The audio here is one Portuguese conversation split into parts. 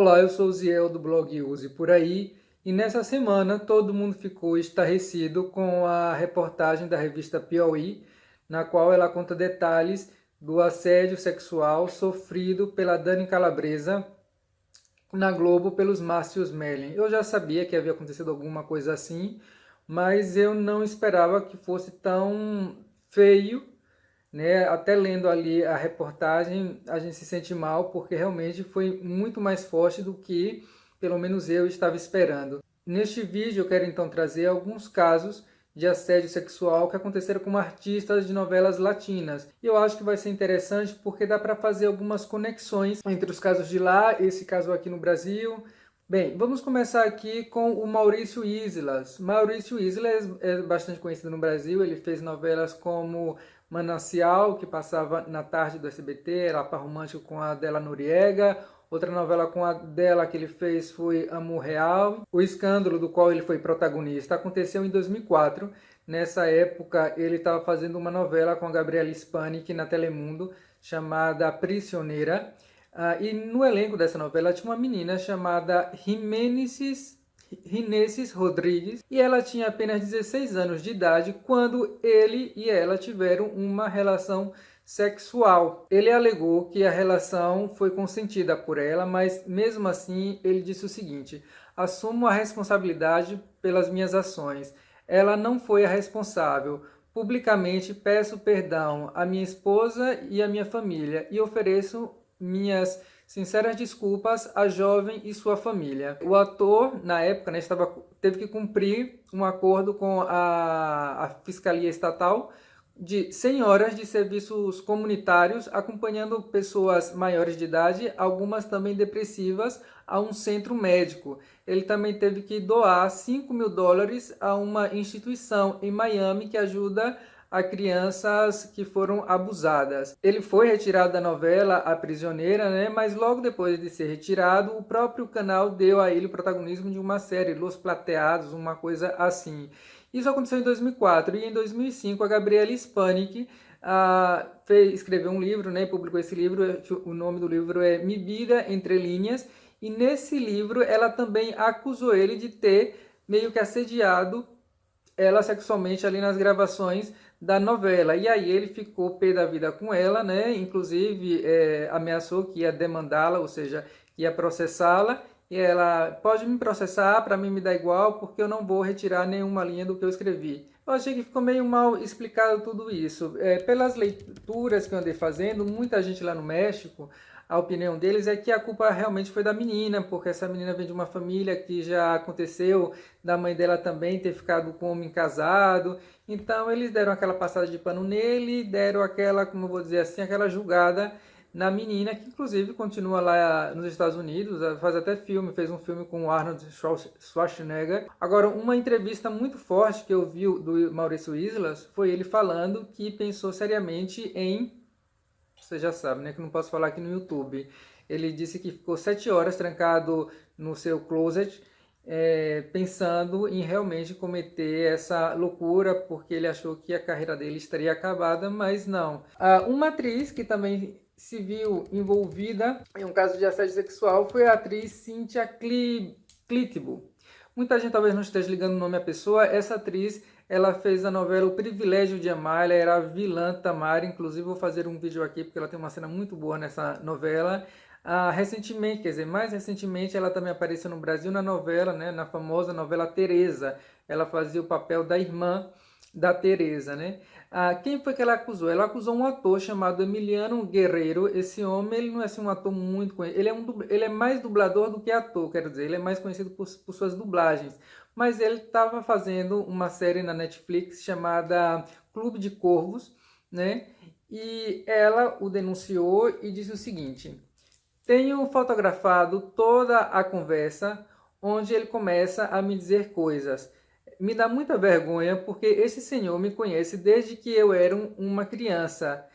Olá, eu sou o Ziel do blog Use Por Aí e nessa semana todo mundo ficou estarrecido com a reportagem da revista Piauí, na qual ela conta detalhes do assédio sexual sofrido pela Dani Calabresa na Globo pelos Márcios Mellen. Eu já sabia que havia acontecido alguma coisa assim, mas eu não esperava que fosse tão feio, né? Até lendo ali a reportagem, a gente se sente mal porque realmente foi muito mais forte do que, pelo menos eu estava esperando. Neste vídeo eu quero então trazer alguns casos de assédio sexual que aconteceram com artistas de novelas latinas. E eu acho que vai ser interessante porque dá para fazer algumas conexões entre os casos de lá, esse caso aqui no Brasil. Bem, vamos começar aqui com o Maurício Islas. Maurício Islas é bastante conhecido no Brasil, ele fez novelas como Manancial, que passava na tarde do SBT, era par romântico com a Adela Noriega. Outra novela com a dela que ele fez foi Amor Real. O Escândalo, do qual ele foi protagonista, aconteceu em 2004. Nessa época, ele estava fazendo uma novela com a Gabriela Spanik na Telemundo, chamada Prisioneira. E no elenco dessa novela tinha uma menina chamada Rineses Rodrigues, e ela tinha apenas 16 anos de idade quando ele e ela tiveram uma relação sexual. Ele alegou que a relação foi consentida por ela, mas mesmo assim ele disse o seguinte: assumo a responsabilidade pelas minhas ações. Ela não foi a responsável. Publicamente peço perdão à minha esposa e à minha família e ofereço minhas sinceras desculpas à jovem e sua família. O ator, na época, né, teve que cumprir um acordo com a Fiscalia Estatal de 100 horas de serviços comunitários, acompanhando pessoas maiores de idade, algumas também depressivas, a um centro médico. Ele também teve que doar $5.000 a uma instituição em Miami que ajuda a crianças que foram abusadas. Ele foi retirado da novela A Prisioneira, né? Mas logo depois de ser retirado, o próprio canal deu a ele o protagonismo de uma série, Los Plateados, uma coisa assim. Isso aconteceu em 2004 e em 2005 a Gabriela Spanik escreveu um livro, né? Publicou esse livro, o nome do livro é Mi Vida Entre Linhas, e nesse livro ela também acusou ele de ter meio que assediado ela sexualmente ali nas gravações da novela. E aí ele ficou pé da vida com ela, né? Inclusive ameaçou que ia demandá-la, ou seja, ia processá-la. E ela: pode me processar, para mim me dá igual, porque eu não vou retirar nenhuma linha do que eu escrevi. Eu achei que ficou meio mal explicado tudo isso. Pelas leituras que eu andei fazendo, muita gente lá no México, a opinião deles é que a culpa realmente foi da menina, porque essa menina vem de uma família que já aconteceu da mãe dela também ter ficado com um homem casado. Então eles deram aquela passada de pano nele, deram aquela, como eu vou dizer assim, aquela julgada na menina, que inclusive continua lá nos Estados Unidos, faz até filme, fez um filme com o Arnold Schwarzenegger. Agora, uma entrevista muito forte que eu vi do Maurício Islas foi ele falando que pensou seriamente em... Você já sabe, né, que não posso falar aqui no YouTube. Ele disse que ficou 7 horas trancado no seu closet, pensando em realmente cometer essa loucura, porque ele achou que a carreira dele estaria acabada, mas não. Uma atriz que também se viu envolvida em um caso de assédio sexual foi a atriz Cynthia Clitbo. Muita gente talvez não esteja ligando o nome à pessoa. Essa atriz, ela fez a novela O Privilégio de Amar, ela era a vilã Tamara, inclusive vou fazer um vídeo aqui porque ela tem uma cena muito boa nessa novela. Recentemente, quer dizer, mais recentemente, ela também apareceu no Brasil na novela, né, na famosa novela Teresa. Ela fazia o papel da irmã da Teresa, né? Quem foi que ela acusou? Ela acusou um ator chamado Emiliano Guerreiro. Esse homem, ele não é assim, um ator muito conhecido, ele é mais dublador do que ator, quero dizer, ele é mais conhecido por suas dublagens, mas ele estava fazendo uma série na Netflix chamada Clube de Corvos, né? E ela o denunciou e disse o seguinte: tenho fotografado toda a conversa onde ele começa a me dizer coisas. Me dá muita vergonha porque esse senhor me conhece desde que eu era uma criança.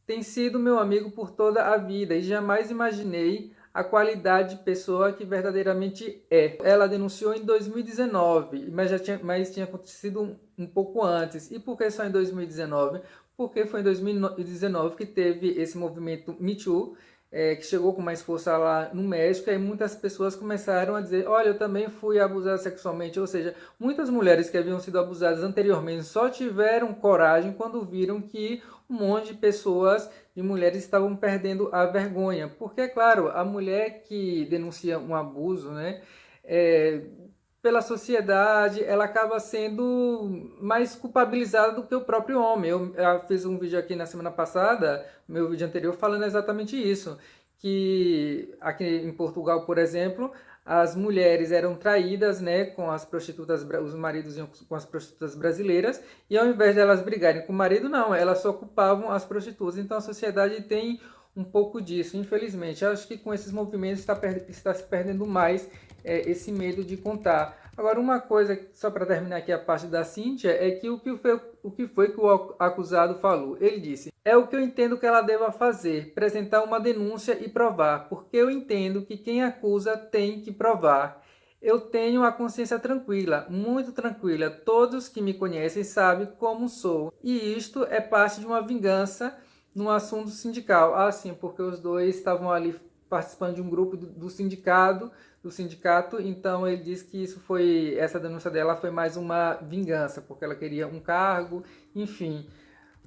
Tem sido meu amigo por toda a vida e jamais imaginei a qualidade de pessoa que verdadeiramente é. Ela denunciou em 2019, mas tinha acontecido um pouco antes. E por que só em 2019? Porque foi em 2019 que teve esse movimento Me Too, que chegou com mais força lá no México, e aí muitas pessoas começaram a dizer, olha, eu também fui abusada sexualmente, ou seja, muitas mulheres que haviam sido abusadas anteriormente só tiveram coragem quando viram que um monte de pessoas, de mulheres, estavam perdendo a vergonha, porque, claro, a mulher que denuncia um abuso, né, é, pela sociedade, ela acaba sendo mais culpabilizada do que o próprio homem. Eu fiz um vídeo aqui na semana passada, meu vídeo anterior, falando exatamente isso, que aqui em Portugal, por exemplo, as mulheres eram traídas, né, com as prostitutas, os maridos iam com as prostitutas brasileiras, e ao invés de elas brigarem com o marido, não, elas só culpavam as prostitutas. Então a sociedade tem um pouco disso, infelizmente. Eu acho que com esses movimentos está se perdendo mais esse medo de contar. Agora, uma coisa, só para terminar aqui a parte da Cíntia, é que o que foi que o acusado falou? Ele disse, é o que eu entendo que ela deva fazer, apresentar uma denúncia e provar, porque eu entendo que quem acusa tem que provar. Eu tenho a consciência tranquila, muito tranquila. Todos que me conhecem sabem como sou. E isto é parte de uma vingança num assunto sindical. Ah, sim, porque os dois estavam ali participando de um grupo do sindicato, então ele disse que essa denúncia dela foi mais uma vingança, porque ela queria um cargo, enfim.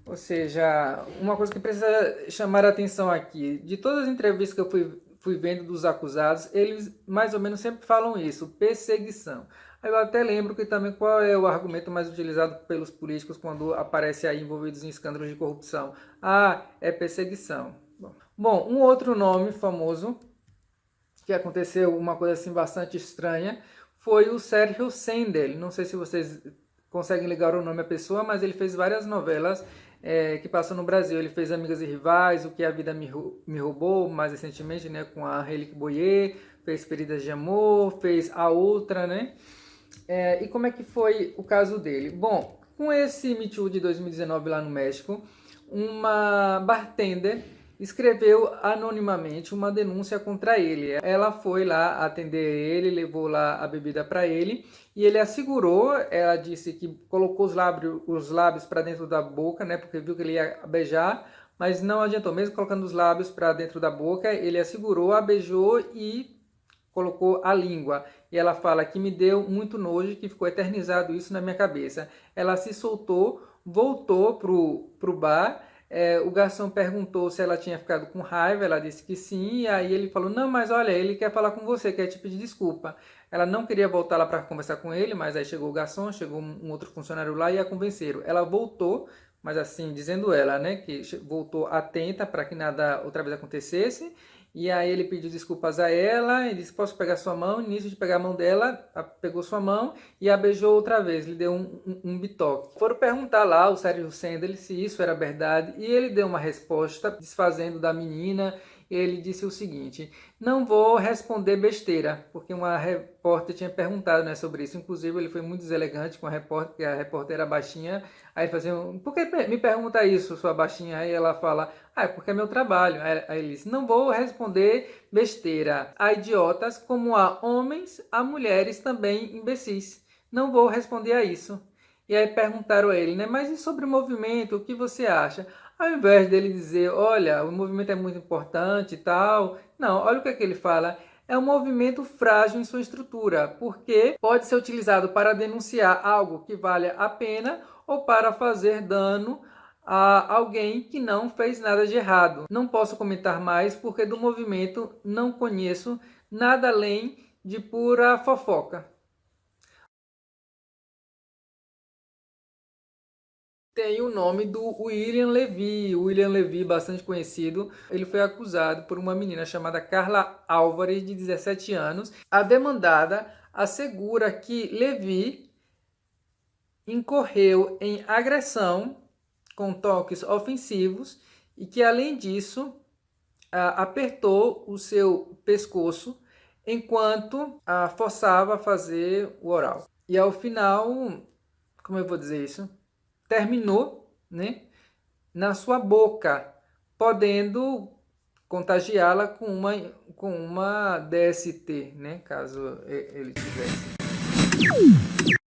Ou seja, uma coisa que precisa chamar a atenção aqui, de todas as entrevistas que eu fui vendo dos acusados, eles mais ou menos sempre falam isso, perseguição. Aí eu até lembro que também qual é o argumento mais utilizado pelos políticos quando aparecem aí envolvidos em escândalos de corrupção. Ah, é perseguição. Bom, um outro nome famoso que aconteceu uma coisa assim bastante estranha foi o Sérgio Sendel. Não sei se vocês conseguem ligar o nome à pessoa, mas ele fez várias novelas que passam no Brasil. Ele fez Amigas e Rivais, O que a Vida me Roubou, mais recentemente, né, com a Angélique Boyer, fez Feridas de Amor, fez A Outra, né? E como é que foi o caso dele? Bom, com esse Me Too de 2019 lá no México, uma bartender escreveu anonimamente uma denúncia contra ele. Ela foi lá atender ele, levou lá a bebida para ele e ele assegurou, ela disse que colocou os lábios para dentro da boca, né, porque viu que ele ia beijar, mas não adiantou, mesmo colocando os lábios para dentro da boca, ele assegurou, a beijou e colocou a língua. E ela fala que me deu muito nojo, que ficou eternizado isso na minha cabeça. Ela se soltou, voltou pro bar. O garçom perguntou se ela tinha ficado com raiva, ela disse que sim, e aí ele falou, não, mas olha, ele quer falar com você, quer te pedir desculpa. Ela não queria voltar lá para conversar com ele, mas aí chegou o garçom, chegou um outro funcionário lá e a convenceram. Ela voltou, mas assim, dizendo ela, né, que voltou atenta para que nada outra vez acontecesse, e aí ele pediu desculpas a ela e disse, posso pegar sua mão? E nisso de pegar a mão dela, pegou sua mão e a beijou outra vez, lhe deu um bitoque. Foram perguntar lá ao Sérgio Sendel se isso era verdade e ele deu uma resposta desfazendo da menina. Ele disse o seguinte, não vou responder besteira, porque uma repórter tinha perguntado, né, sobre isso. Inclusive ele foi muito deselegante com a repórter, porque a repórter era baixinha. Aí ele fazia, por que me pergunta isso, sua baixinha? Aí ela fala, é porque é meu trabalho. Aí ele disse, não vou responder besteira. Há idiotas como há homens, há mulheres também imbecis. Não vou responder a isso. E aí perguntaram a ele, né, mas e sobre o movimento, o que você acha? Ao invés dele dizer, olha, o movimento é muito importante e tal, não, olha o que é que ele fala. É um movimento frágil em sua estrutura, porque pode ser utilizado para denunciar algo que vale a pena ou para fazer dano a alguém que não fez nada de errado. Não posso comentar mais porque do movimento não conheço nada além de pura fofoca. Tem o nome do William Levy. William Levy, bastante conhecido. Ele foi acusado por uma menina chamada Carla Álvares, de 17 anos. A demandada assegura que Levy incorreu em agressão com toques ofensivos e que, além disso, apertou o seu pescoço enquanto a forçava a fazer o oral. E ao final, como eu vou dizer isso? Terminou, né, na sua boca, podendo contagiá-la com uma DST, né, caso ele tivesse.